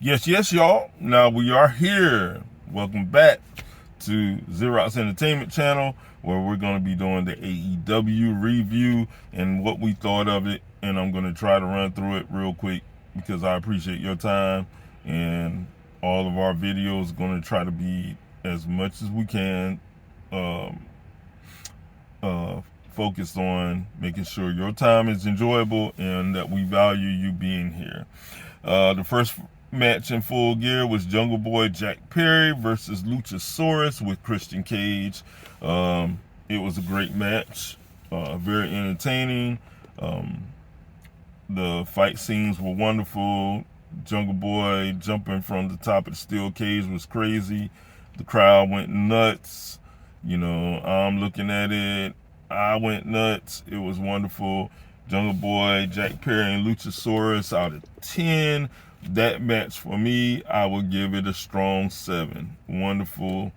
Yes, y'all. Now we are here. Welcome back to Xerox Entertainment Channel, where we're going to be doing the AEW review and what we thought of it. And I'm going to try to run through it real quick because I appreciate your time. And all of our videos are going to try to be as much as we can um, focused on making sure your time is enjoyable and that we value you being here. The first match in Full Gear was Jungle Boy Jack Perry versus Luchasaurus with Christian Cage. It was a great match, very entertaining. The fight scenes were wonderful. Jungle Boy jumping from the top of the steel cage was crazy. The crowd went nuts. I'm looking at it. I went nuts. It was wonderful. Jungle Boy, Jack Perry, and Luchasaurus out of 10. That match for me, I would give it a strong 7. Wonderful,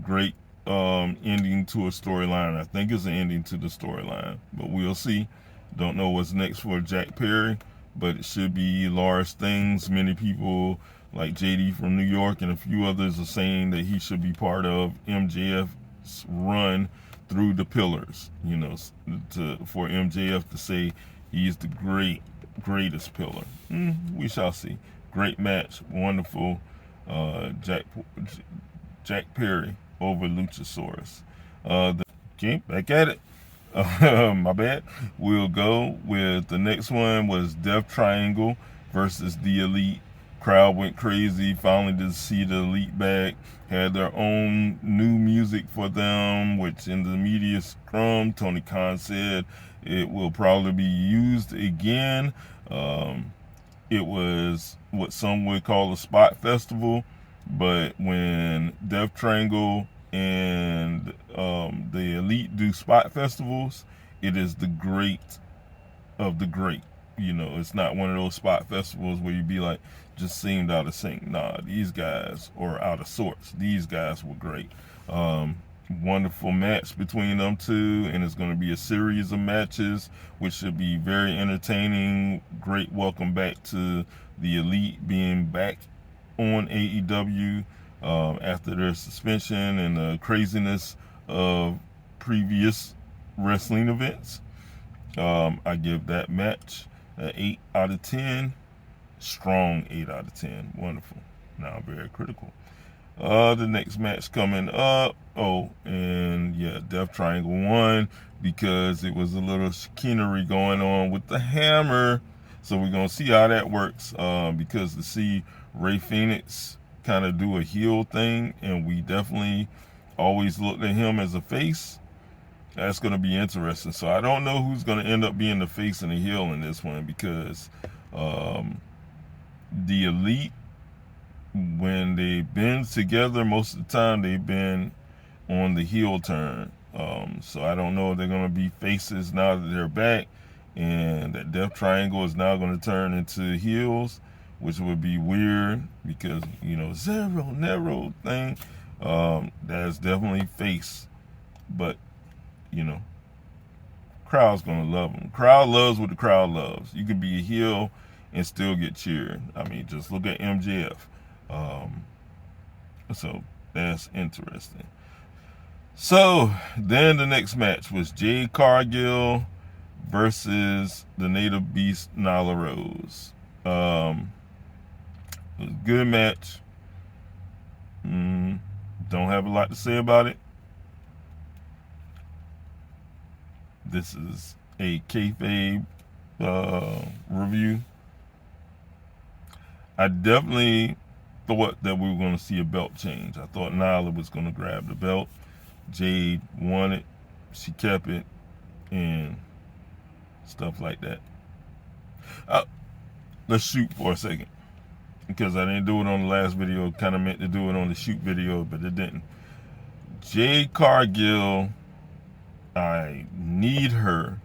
great ending to a storyline. I think it's an ending to the storyline, but we'll see. Don't know what's next for Jack Perry, but it should be large things. Many people like JD from New York and a few others are saying that he should be part of MJF's run through the pillars, for MJF to say he's the greatest pillar. We shall see. Great match, wonderful. Jack Perry over Luchasaurus. Okay, back at it. My bad. We'll go with the next one was Death Triangle versus the Elite. Crowd went crazy. Finally to see the Elite back. Had their own new music for them, which in the media scrum, Tony Khan said it will probably be used again. It was what some would call a spot festival, but when Death Triangle and the Elite do spot festivals, it is the great of the great. It's not one of those spot festivals where you be like, just seemed out of sync. Nah, these guys are out of sorts. These guys were great. Wonderful match between them two, and it's going to be a series of matches, which should be very entertaining. Great welcome back to the Elite being back on AEW after their suspension and the craziness of previous wrestling events. I give that match an 8 out of 10. Strong 8 out of 10. Wonderful. Now very critical. The next match coming up. Death Triangle won because it was a little chicanery going on with the hammer. So we're going to see how that works because to see Rey Fenix kind of do a heel thing, and we definitely always looked at him as a face. That's going to be interesting. So I don't know who's going to end up being the face and the heel in this one because the Elite, when they've been together, most of the time they've been on the heel turn. So I don't know if they're going to be faces now that they're back, and that Death Triangle is now going to turn into heels, which would be weird because, Zero Nero thing, that's definitely face. But, crowd's going to love them. Crowd loves what the crowd loves. You can be a heel and still get cheered. I mean, just look at MJF. So that's interesting. So then the next match was Jade Cargill versus the Native Beast Nyla Rose. It was a good match. Don't have a lot to say about it. This is a kayfabe review. I definitely thought that we were going to see a belt change. I thought Nyla was going to grab the belt. Jade won it. She kept it and stuff like that. Let's shoot for a second because I didn't do it on the last video. Kind of meant to do it on the shoot video, but it didn't. Jade Cargill, I need her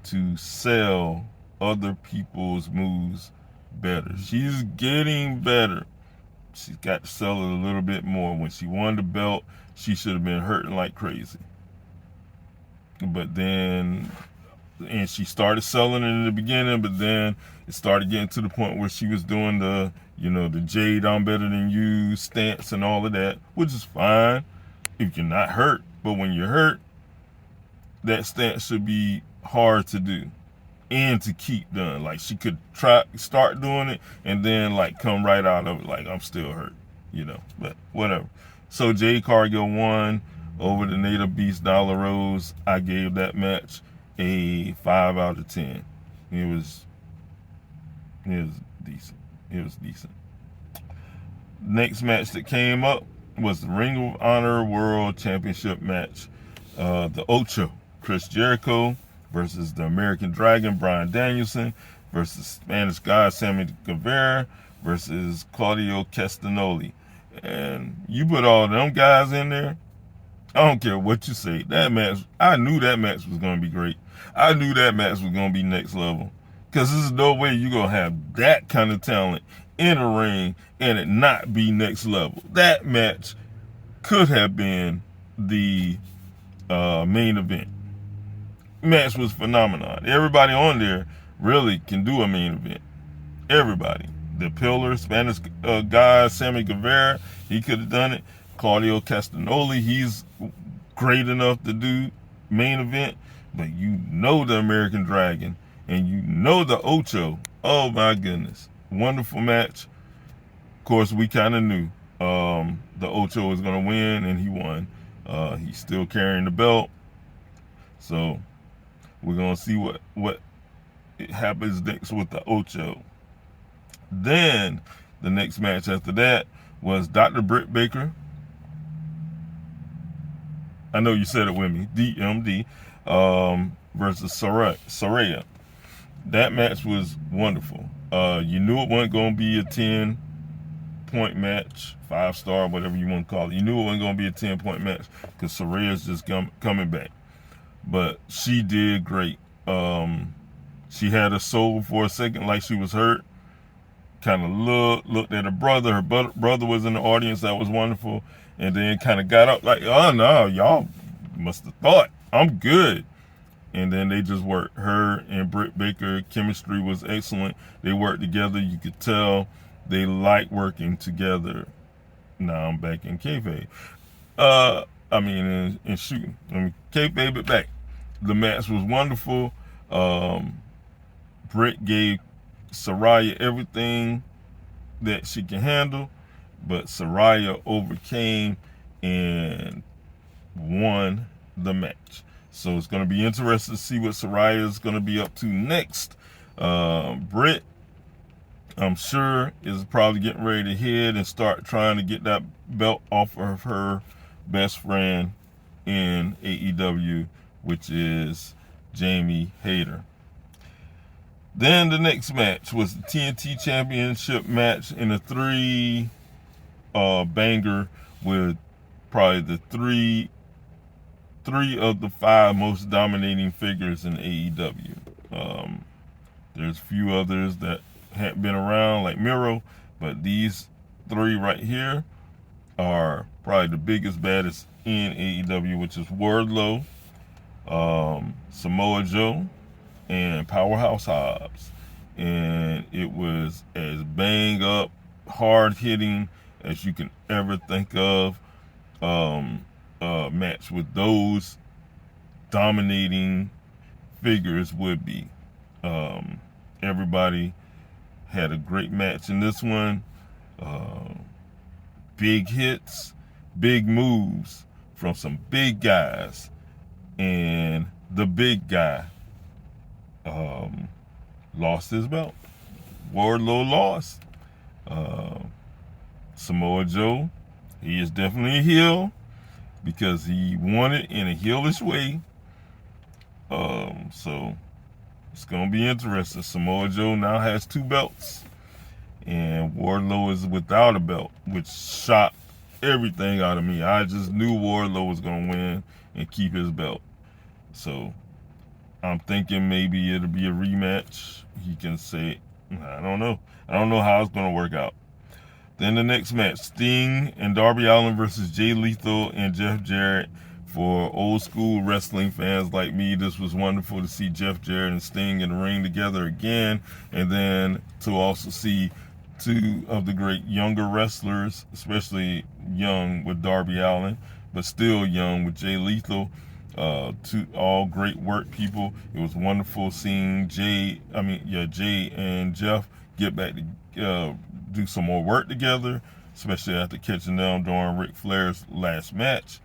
to sell other people's moves better. She's getting better. She's got to sell it a little bit more. When she won the belt, she should have been hurting like crazy. But then and she started selling it in the beginning, but then it started getting to the point where she was doing the, the Jade I'm better than you stance and all of that, which is fine if you're not hurt. But when you're hurt, that stance should be hard to do and to keep done. Like, she could start doing it and then like come right out of it like, I'm still hurt, but whatever. So Jade Cargill won over the Native Beast Dollar Rose. I gave that match a 5 out of 10. It was decent. It was decent. Next match that came up was the Ring of Honor World Championship match. The Ocho, Chris Jericho versus the American Dragon, Bryan Danielson, versus Spanish God, Sammy Guevara, versus Claudio Castagnoli. And you put all them guys in there, I don't care what you say. That match, I knew that match was going to be great. I knew that match was going to be next level. Because there's no way you're going to have that kind of talent in a ring and it not be next level. That match could have been the main event. Match was phenomenal. Everybody on there really can do a main event. Everybody. The Pillar, Spanish guy, Sammy Guevara, he could have done it. Claudio Castagnoli, he's great enough to do main event. But the American Dragon and the Ocho. Oh my goodness. Wonderful match. Of course, we kind of knew the Ocho was going to win, and he won. He's still carrying the belt. So we're going to see what happens next with the Ocho. Then the next match after that was Dr. Britt Baker. I know you said it with me. DMD versus Saraya. That match was wonderful. You knew it wasn't going to be a 10-point match, 5-star, whatever you want to call it. You knew it wasn't going to be a 10-point match because Saraya's just coming back. But she did great. She had a soul for a second like she was hurt. Kind of looked at her brother. Her brother was in the audience. That was wonderful. And then kind of got up like, oh no, y'all must have thought I'm good. And then they just worked. Her and Britt Baker, chemistry was excellent. They worked together. You could tell they like working together. Now I'm back in kayfabe. In shooting. Kayfabe it back. The match was wonderful. Britt gave Saraya everything that she can handle, but Saraya overcame and won the match. So it's going to be interesting to see what Saraya is going to be up to next. Britt, I'm sure, is probably getting ready to head and start trying to get that belt off of her best friend in AEW, which is Jamie Hayter. Then the next match was the TNT Championship match in a 3 banger with probably the three of the 5 most dominating figures in AEW. There's a few others that haven't been around like Miro, but these 3 right here are probably the biggest, baddest in AEW, which is Wardlow, Samoa Joe, and Powerhouse Hobbs. And it was as bang up, hard hitting as you can ever think of. Match with those dominating figures would be. Everybody had a great match in this one. Big hits, big moves from some big guys, and the big guy lost his belt. Wardlow lost. Samoa Joe, he is definitely a heel because he won it in a heelish way. So it's going to be interesting. Samoa Joe now has 2 belts, and Wardlow is without a belt, which shocked everything out of me. I just knew Wardlow was going to win and keep his belt. So I'm thinking maybe it'll be a rematch. He can say, I don't know. I don't know how it's going to work out. Then the next match, Sting and Darby Allin versus Jay Lethal and Jeff Jarrett For old school wrestling fans like me, this was wonderful to see Jeff Jarrett and Sting in the ring together again, and then to also see two of the great younger wrestlers, especially young with Darby Allin, but still young with Jay Lethal. Two all great work people. It was wonderful seeing Jay and Jeff get back to do some more work together, especially after catching them during Ric Flair's last match.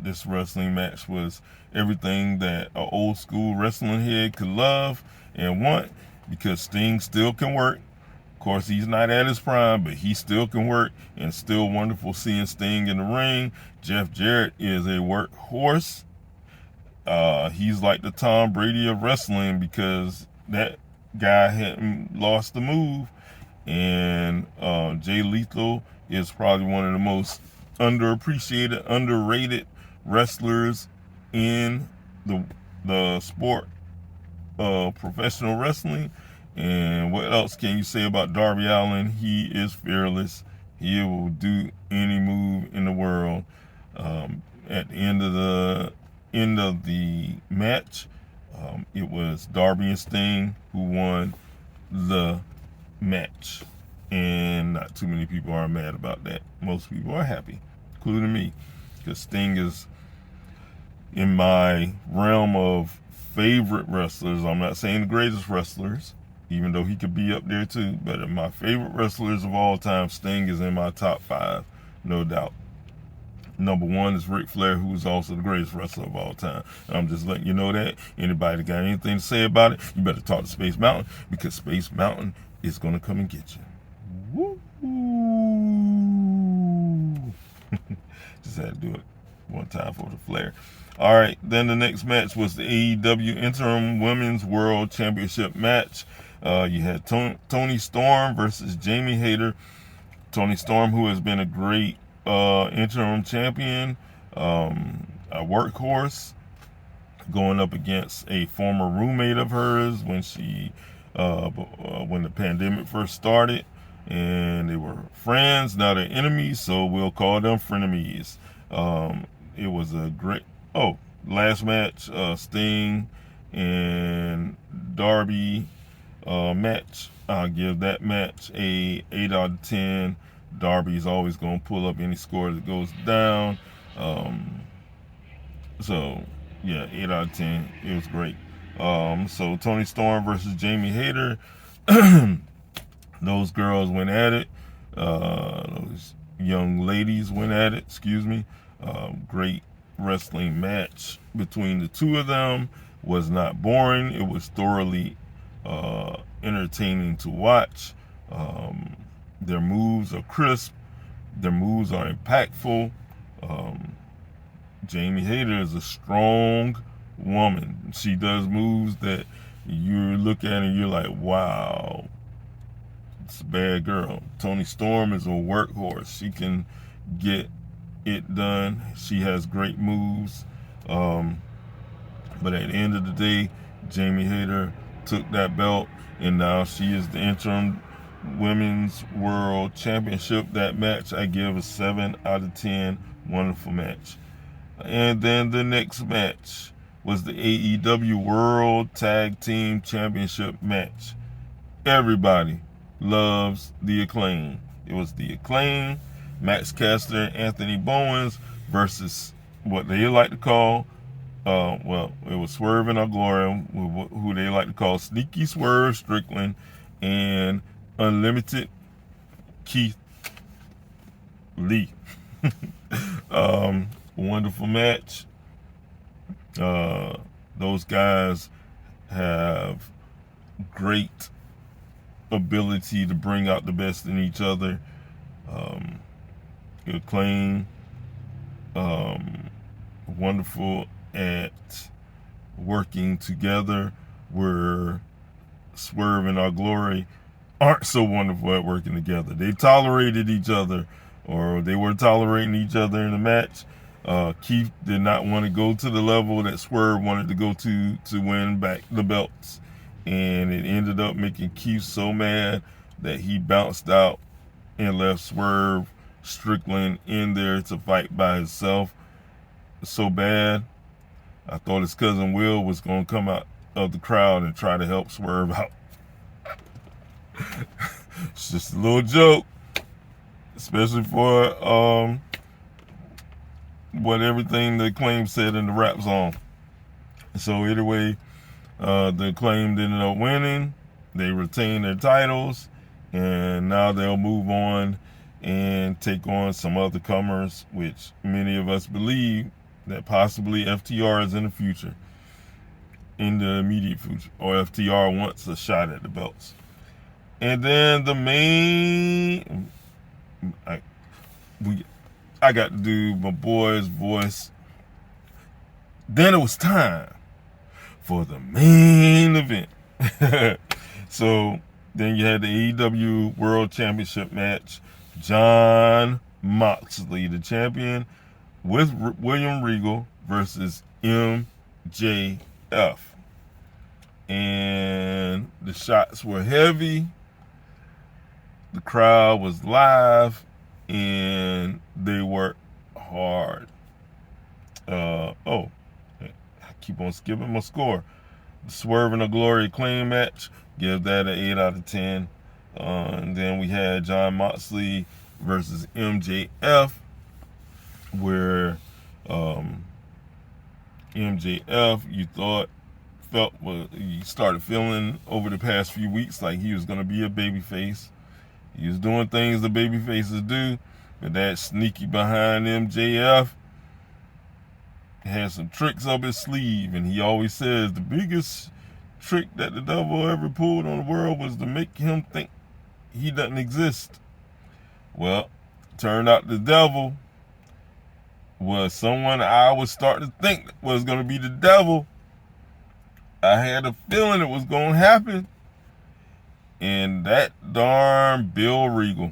This wrestling match was everything that an old school wrestling head could love and want, because Sting still can work. Of course, he's not at his prime, but he still can work, and still wonderful seeing Sting in the ring. Jeff Jarrett is a workhorse. He's like the Tom Brady of wrestling, because that guy hadn't lost the move. And Jay Lethal is probably one of the most underappreciated, underrated wrestlers in the sport of professional wrestling. And what else can you say about Darby Allin? He is fearless. He will do any move in the world. At the end of the match, it was Darby and Sting who won the match, and not too many people are mad about that. Most people are happy, including me, because Sting is in my realm of favorite wrestlers. I'm not saying the greatest wrestlers, even though he could be up there too, but in my favorite wrestlers of all time, Sting is in my top 5, no doubt. Number 1 is Ric Flair, who is also the greatest wrestler of all time. And I'm just letting you know that. Anybody got anything to say about it, you better talk to Space Mountain, because Space Mountain is going to come and get you. Woo! Just had to do it one time for the Flair. All right, then the next match was the AEW Interim Women's World Championship match. You had Toni Storm versus Jamie Hayter. Toni Storm, who has been a great interim champion, a workhorse, going up against a former roommate of hers when the pandemic first started, and they were friends. Now they're enemies, so we'll call them frenemies. It was a great last match, Sting and Darby match. I'll give that match a 8 out of 10. Darby's always going to pull up any score that goes down. So yeah, 8 out of 10. It was great. So Toni Storm versus Jamie Hayter. Those girls went at it. Those young ladies went at it. Excuse me. Great wrestling match between the two of them. Was not boring. It was thoroughly entertaining to watch. Their moves are crisp. Their moves are impactful. Jamie Hayter is a strong woman. She does moves that you look at and you're like, wow, it's a bad girl. Toni Storm is a workhorse. She can get it done. She has great moves. But at the end of the day, Jamie Hayter took that belt, and now she is the interim Women's World Championship. That match I give a 7 out of 10. Wonderful match. And then the next match was the AEW World Tag Team Championship match. Everybody loves the Acclaim. It was the Acclaim, Max Caster, and Anthony Bowens versus what they like to call, it was Swerve and Our Glory, who they like to call Sneaky Swerve Strickland, and Unlimited Keith Lee. Wonderful match. Those guys have great ability to bring out the best in each other. Acclaim, wonderful at working together, where Swerve and Our Glory aren't so wonderful at working together. They tolerated each other, or they were tolerating each other in the match. Keith did not want to go to the level that Swerve wanted to go to win back the belts, and it ended up making Keith so mad that he bounced out and left Swerve Strickland in there to fight by himself. so bad. I thought his cousin Will was going to come out of the crowd and try to help Swerve out. It's just a little joke, especially for what everything the Acclaim said in the rap song. So anyway, the Acclaim ended up winning. They retained their titles, and now they'll move on and take on some other comers, which many of us believe that possibly FTR is in the future, in the immediate future, or FTR wants a shot at the belts. And then the main, I got to do my boy's voice. Then it was time for the main event. So then you had the AEW World Championship match. Jon Moxley, the champion, with William Regal versus MJF. And the shots were heavy. The crowd was live, and they worked hard. I keep on skipping my score. The Swerve and the Glory Acclaim match, give that an 8 out of 10. And then we had Jon Moxley versus MJF, where MJF, you started feeling over the past few weeks like he was going to be a babyface. He was doing things the babyfaces do, but that sneaky behind MJF had some tricks up his sleeve, and he always says the biggest trick that the devil ever pulled on the world was to make him think he doesn't exist. Well, turned out the devil was someone I was starting to think was going to be the devil. I had a feeling it was going to happen. And that darn Bill Regal.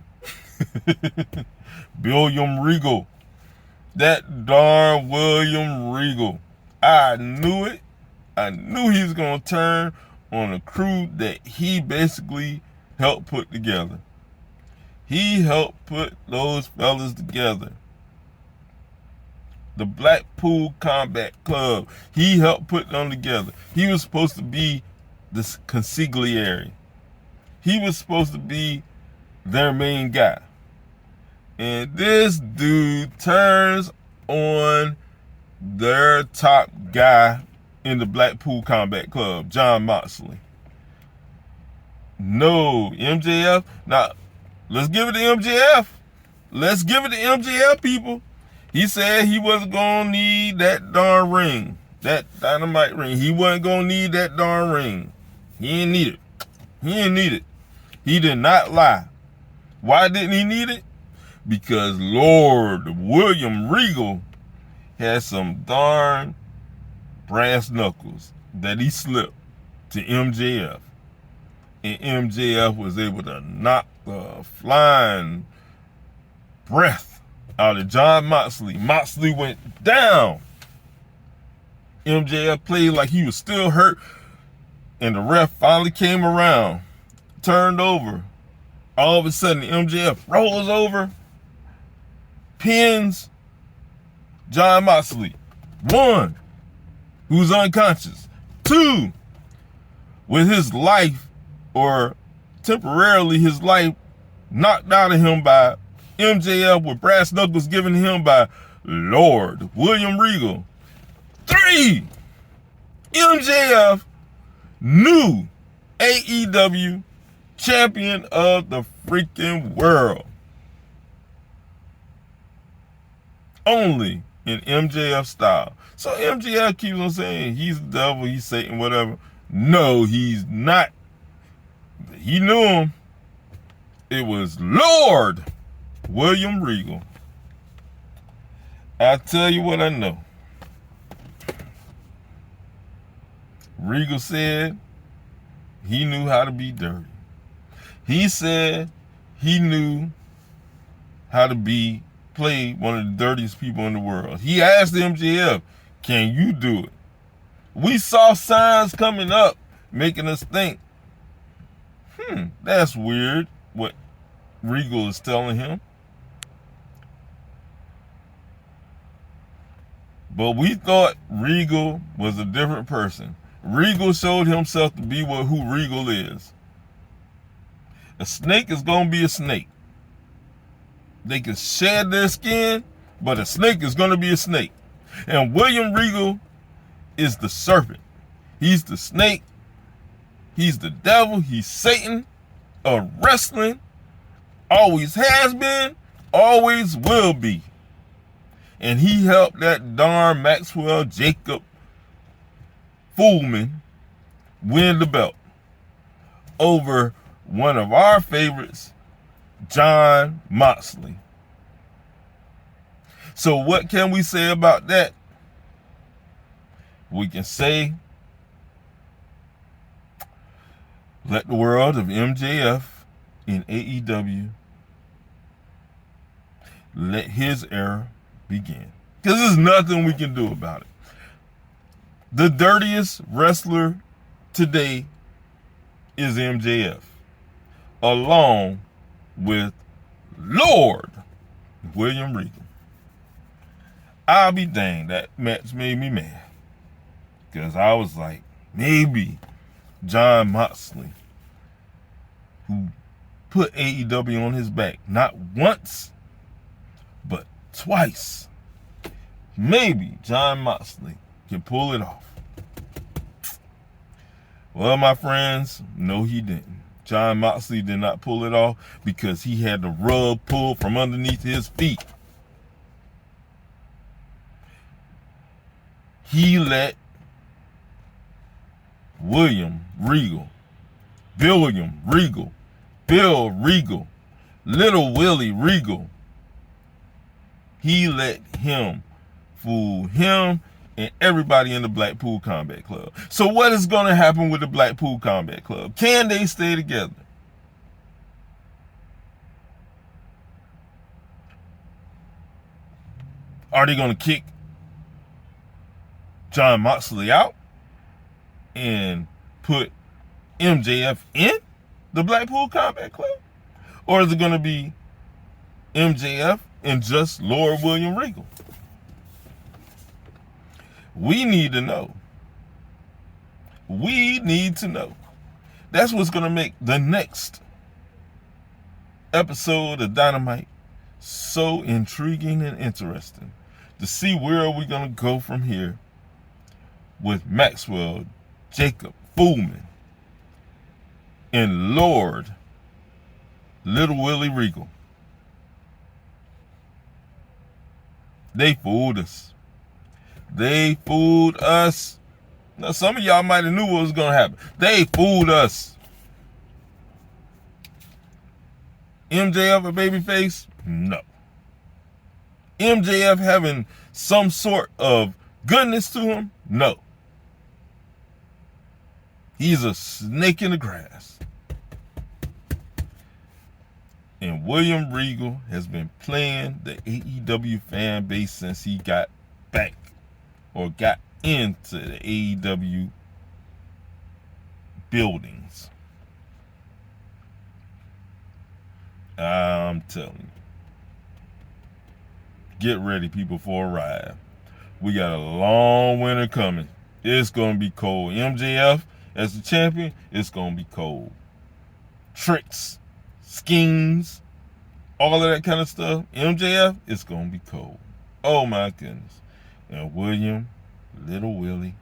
William Regal. That darn William Regal. I knew it. I knew he was going to turn on a crew that he basically helped put together. He helped put those fellas together. The Blackpool Combat Club. He helped put them together. He was supposed to be this consigliere. He was supposed to be their main guy. And this dude turns on their top guy in the Blackpool Combat Club, Jon Moxley. No, MJF. Now, let's give it to MJF. Let's give it to MJF, people. He said he wasn't going to need that darn ring, that dynamite ring. He wasn't going to need that darn ring. He didn't need it. He didn't need it. He did not lie. Why didn't he need it? Because Lord William Regal had some darn brass knuckles that he slipped to MJF. And MJF was able to knock the flying breath out of Jon Moxley. Moxley went down. MJF played like he was still hurt. And the ref finally came around. Turned over. All of a sudden, MJF rolls over, pins Jon Moxley. 1, who's unconscious. 2, with his life, or temporarily his life, knocked out of him by MJF, with brass knuckles given to him by Lord William Regal. 3, MJF, new AEW champion of the freaking world. Only in MJF style. So MJF keeps on saying he's the devil, he's Satan, whatever. No, he's not. He knew him. It was Lord William Regal. I tell you what I know. Regal said he knew how to be dirty. He said he knew how to play one of the dirtiest people in the world. He asked MJF, can you do it? We saw signs coming up making us think, that's weird what Regal is telling him. But we thought Regal was a different person. Regal showed himself to be who Regal is. A snake is going to be a snake. They can shed their skin, but a snake is going to be a snake. And William Regal is the serpent. He's the snake. He's the devil. He's Satan of wrestling. Always has been, always will be. And he helped that darn Maxwell Jacob Foolman win the belt over one of our favorites, Jon Moxley. So what can we say about that? We can say, let the world of MJF in AEW, let his era begin. Because there's nothing we can do about it. The dirtiest wrestler today is MJF, along with Lord William Regal. I'll be dang, that match made me mad. Because I was like, maybe Jon Moxley, who put AEW on his back, not once, but twice. Maybe Jon Moxley can pull it off. Well, my friends, no, he didn't. Jon Moxley did not pull it off because he had the rug pulled from underneath his feet. He let William Regal, Bill Regal, Little Willie Regal, he let him fool him and everybody in the Blackpool Combat Club. So what is going to happen with the Blackpool Combat Club? Can they stay together? Are they going to kick Jon Moxley out and put MJF in the Blackpool Combat Club? Or is it going to be MJF and just Lord William Regal? We need to know. We need to know. That's what's going to make the next episode of Dynamite so intriguing and interesting. To see where are we going to go from here with Maxwell Jacob Foolman and Lord Little Willie Regal. They fooled us. They fooled us. Now, some of y'all might have knew what was going to happen. They fooled us. MJF a babyface? No. MJF having some sort of goodness to him? No. He's a snake in the grass. And William Regal has been playing the AEW fan base since he got back or got into the AEW buildings. I'm telling you. Get ready, people, for a ride. We got a long winter coming. It's going to be cold. MJF, as the champion, it's going to be cold. Tricks, schemes, all of that kind of stuff. MJF, it's going to be cold. Oh, my goodness. And William, Little Willie,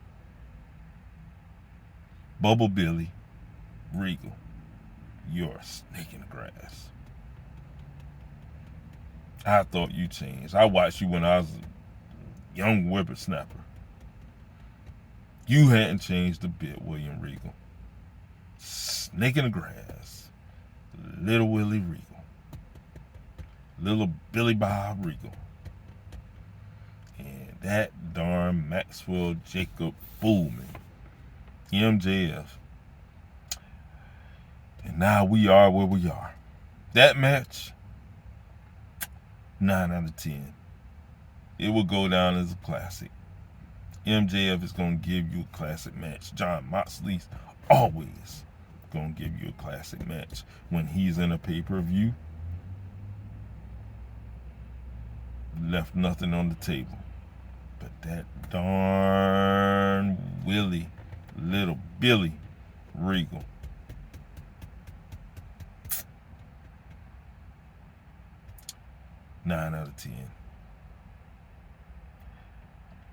Bubble Billy, Regal, you're a snake in the grass. I thought you changed. I watched you when I was a young whippersnapper. You hadn't changed a bit, William Regal. Snake in the grass. Little Willie Regal. Little Billy Bob Regal. And that darn Maxwell Jacob Foolman. MJF. And now we are where we are. That match, 9 out of 10. It will go down as a classic. MJF is going to give you a classic match. Jon Moxley's always going to give you a classic match when he's in a pay-per-view. Left nothing on the table but That darn Willie, little Billy Regal. Nine out of 10.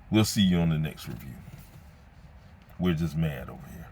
We'll see you on the next review. We're just mad over here.